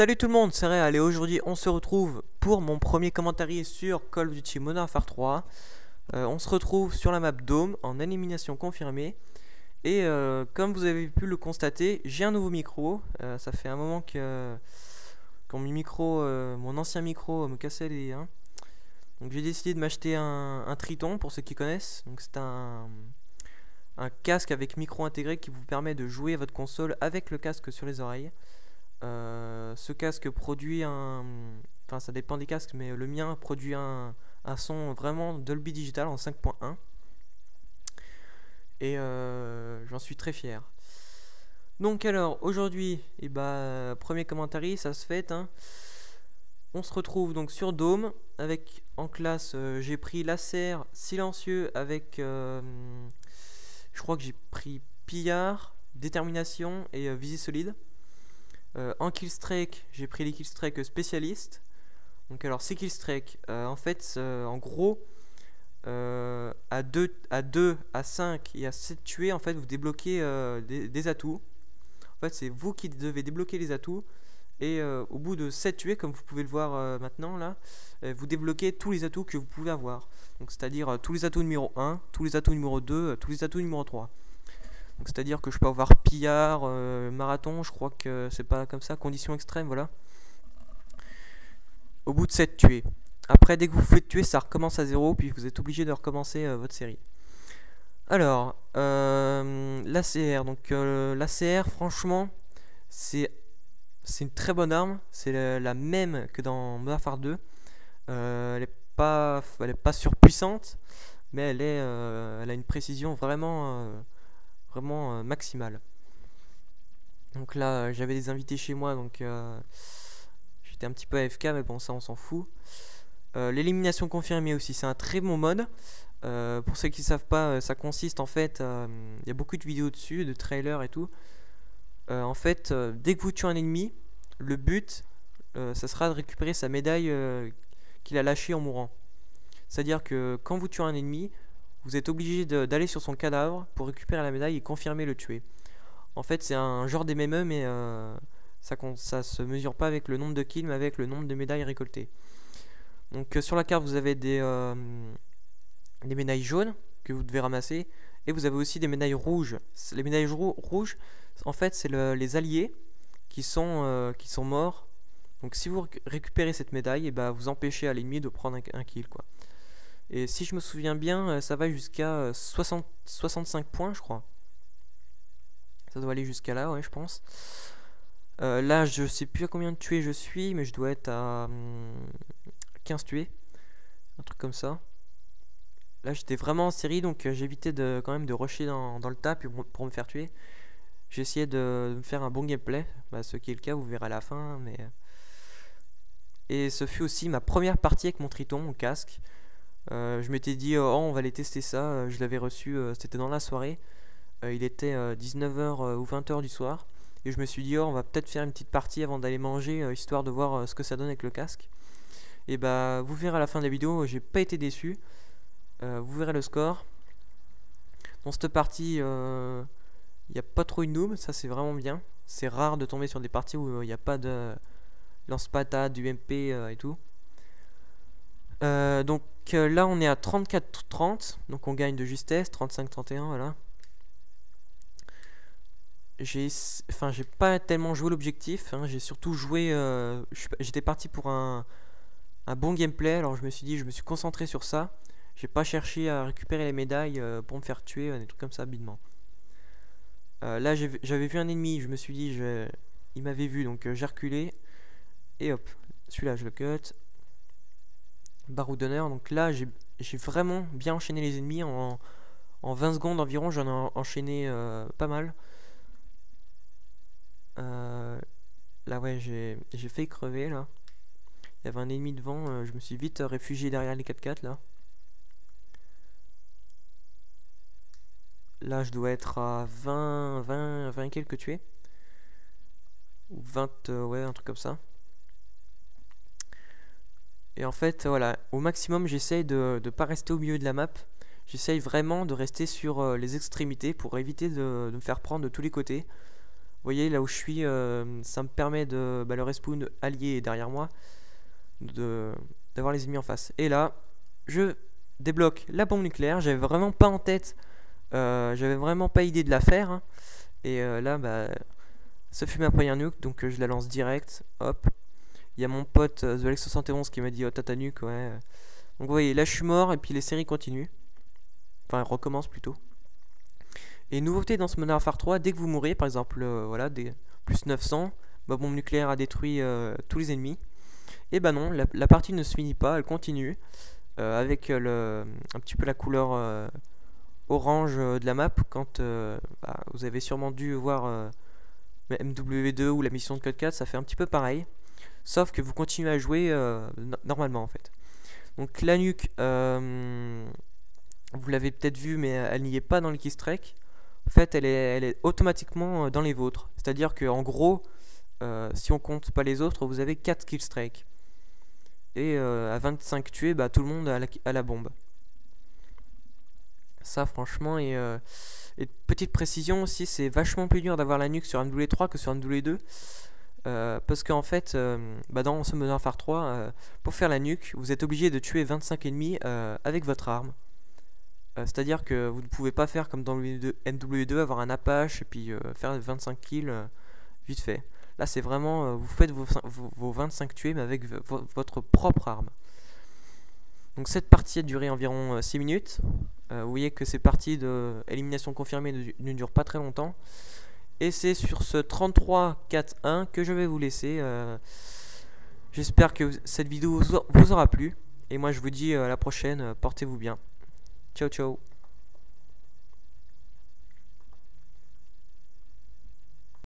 Salut tout le monde, c'est Réal et aujourd'hui on se retrouve pour mon premier commentaire sur Call of Duty Modern Warfare 3. On se retrouve sur la map Dome en élimination confirmée. Et comme vous avez pu le constater, j'ai un nouveau micro. Ça fait un moment que mon ancien micro me cassait les hein. Donc j'ai décidé de m'acheter un Triton pour ceux qui connaissent. Donc c'est un casque avec micro intégré qui vous permet de jouer à votre console avec le casque sur les oreilles. Ce casque produit enfin ça dépend des casques, mais le mien produit un son vraiment Dolby Digital en 5.1 et j'en suis très fier. Donc alors aujourd'hui, premier commentaire, ça se fait hein. On se retrouve donc sur Dome avec en classe, j'ai pris Laser silencieux avec je crois que j'ai pris Pillard, Détermination et Visée solide. En killstreak, j'ai pris les killstreak spécialistes. Donc alors ces killstreak, en fait, en gros, à 2, à 5 et à 7 tués, en fait, vous débloquez des atouts. En fait, c'est vous qui devez débloquer les atouts. Et au bout de 7 tués, comme vous pouvez le voir maintenant là, vous débloquez tous les atouts que vous pouvez avoir. Donc c'est-à-dire tous les atouts numéro 1, tous les atouts numéro 2, tous les atouts numéro 3. C'est-à-dire que je peux avoir pillard, marathon, je crois que c'est pas comme ça, condition extrême, voilà. Au bout de 7 tués. Après, dès que vous faites tuer, ça recommence à 0, puis vous êtes obligé de recommencer votre série. Alors, l'ACR. Donc, l'ACR, franchement, c'est une très bonne arme. C'est la même que dans Modern Warfare 2. Elle est pas surpuissante, mais elle a une précision vraiment maximale. Donc là j'avais des invités chez moi, donc j'étais un petit peu AFK, mais bon, ça on s'en fout. L'élimination confirmée aussi, c'est un très bon mode. Pour ceux qui ne savent pas, ça consiste en fait, il y a beaucoup de vidéos dessus, de trailers et tout. En fait, dès que vous tuez un ennemi, le but ça sera de récupérer sa médaille qu'il a lâchée en mourant. C'est-à-dire que quand vous tuez un ennemi, vous êtes obligé d'aller sur son cadavre pour récupérer la médaille et confirmer le tuer. En fait, c'est un genre d'MME, mais ça se mesure pas avec le nombre de kills, mais avec le nombre de médailles récoltées. Donc sur la carte, vous avez des médailles jaunes que vous devez ramasser, et vous avez aussi des médailles rouges. Les médailles rouges, en fait, c'est les alliés qui sont morts. Donc si vous récupérez cette médaille, et vous empêchez à l'ennemi de prendre un kill, quoi. Et si je me souviens bien, ça va jusqu'à 65 points, je crois. Ça doit aller jusqu'à là, ouais, je pense. Là, je sais plus à combien de tués je suis, mais je dois être à 15 tués. Un truc comme ça. Là, j'étais vraiment en série, donc j'évitais quand même de rusher dans le tas pour me faire tuer. J'ai essayé de me faire un bon gameplay. Ce qui est le cas, vous verrez à la fin. Et ce fut aussi ma première partie avec mon Triton, mon casque. Je m'étais dit, oh, on va aller tester ça. Je l'avais reçu, c'était dans la soirée. Il était 19h ou 20h du soir. Et je me suis dit, oh, on va peut-être faire une petite partie avant d'aller manger, histoire de voir ce que ça donne avec le casque. Et vous verrez à la fin de la vidéo, j'ai pas été déçu. Vous verrez le score. Dans cette partie, il n'y a pas trop une noob, ça c'est vraiment bien. C'est rare de tomber sur des parties où il n'y a pas de lance-patate, du MP et tout. Donc là on est à 34-30, donc on gagne de justesse, 35-31, voilà. J'ai pas tellement joué l'objectif, hein, j'ai surtout joué, j'étais parti pour un bon gameplay, alors je me suis dit, je me suis concentré sur ça. J'ai pas cherché à récupérer les médailles pour me faire tuer, des trucs comme ça, bidement. Là j'avais vu un ennemi, je me suis dit, il m'avait vu, donc j'ai reculé. Et hop, celui-là je le cut. Baroud d'honneur, donc là j'ai vraiment bien enchaîné les ennemis en 20 secondes environ, j'en ai enchaîné pas mal. Là ouais, j'ai fait crever là. Il y avait un ennemi devant, je me suis vite réfugié derrière les 4x4 là. Là je dois être à 20 et quelques tués. Ou 20, ouais, un truc comme ça. Et en fait, voilà, au maximum, j'essaye de ne pas rester au milieu de la map. J'essaye vraiment de rester sur les extrémités pour éviter de me faire prendre de tous les côtés. voyez là où je suis, ça me permet de le respawn allié est derrière moi, d'avoir les ennemis en face. Et là, je débloque la bombe nucléaire. J'avais vraiment pas en tête, j'avais vraiment pas idée de la faire, hein. Et là, bah, ça fut ma première nuke, donc je la lance direct. Hop. Il y a mon pote The Alex 71 qui m'a dit oh t'as ta nuke, ouais. Donc vous voyez, là je suis mort et puis les séries continuent. Enfin, elles recommencent plutôt. Et nouveauté dans ce Modern Warfare 3, dès que vous mourrez, par exemple, voilà, des plus 900, ma bombe nucléaire a détruit tous les ennemis. Et bah non, la partie ne se finit pas, elle continue avec un petit peu la couleur orange de la map. Quand bah, vous avez sûrement dû voir MW2 ou la mission de Code 4, ça fait un petit peu pareil. Sauf que vous continuez à jouer normalement en fait. Donc la nuque, vous l'avez peut-être vu, mais elle n'y est pas dans le killstreak. En fait, elle est automatiquement dans les vôtres. C'est-à-dire qu'en gros, si on compte pas les autres, vous avez 4 killstreaks. Et à 25 tués, bah, tout le monde a la bombe. Ça, franchement, et petite précision aussi, c'est vachement plus dur d'avoir la nuque sur MW3 que sur MW2. Parce qu'en fait, bah dans ce Modern Warfare 3, pour faire la nuque, vous êtes obligé de tuer 25 ennemis avec votre arme. C'est-à-dire que vous ne pouvez pas faire comme dans MW2, avoir un Apache et puis faire 25 kills vite fait. Là, c'est vraiment, vous faites vos 25 tués, mais avec votre propre arme. Donc cette partie a duré environ 6 minutes. Vous voyez que ces parties de élimination confirmée ne durent pas très longtemps. Et c'est sur ce 33-4-1 que je vais vous laisser. J'espère que cette vidéo vous aura plu. Et moi je vous dis à la prochaine. Portez-vous bien. Ciao ciao.